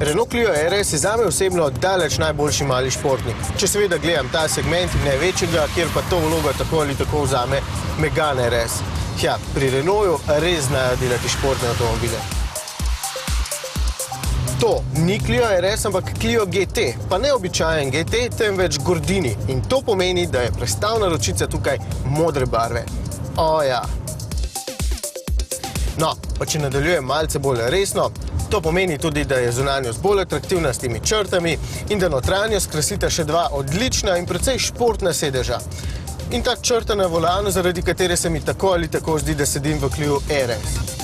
Renault Clio RS je zame osebno daleč najboljši mali športnik. Če seveda gledam ta segment in največjega, kjer pa to vlogo tako ali tako vzame Megane RS. Ja, pri Renaultu res znajo delati športne avtomobile. To ni Clio RS, ampak Clio GT, pa ne običajen GT, temveč Gordini. In to pomeni, da je prestavna ročica tukaj modre barve. O ja. No, pa če nadaljujem malce bolj resno, to pomeni tudi, da je zunanjost bolj atraktivna s temi črtami in da notranjost krasita še dva odlična in precej športna sedeža. In ta črta na volanu, zaradi katere se mi tako ali tako zdi, da sedim v Clio RS.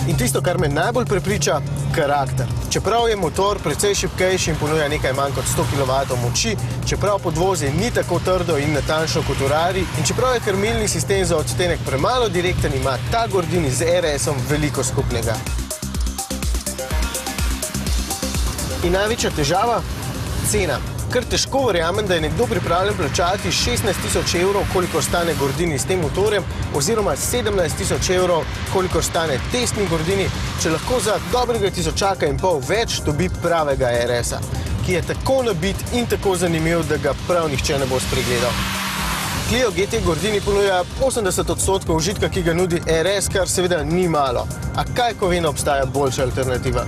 In tisto, kar me najbolj prepriča, karakter. Čeprav je motor precej šibkejši in ponuja nekaj manj kot 100 kW moči, čeprav podvozje ni tako trdo in natančno kot Urari in čeprav je krmilni sistem za odtenek premalo direkten, ima ta Gordini z RS-om veliko skupnega. In največja težava? Cena. Kar težko verjamem, da je nekdo pripravljen plačati 16 000 evrov, koliko stane Gordini s tem motorjem, oziroma 17 000 evrov, koliko stane testni Gordini, če lahko za dobrega 1,5 tisočaka več dobi pravega RS-a, ki je tako nabit in tako zanimiv, da ga prav nihče ne bo spregledal. Clio GT Gordini ponuja 80% užitka, ki ga nudi RS, kar seveda ni malo. A kaj, ko vedno obstaja boljša alternativa?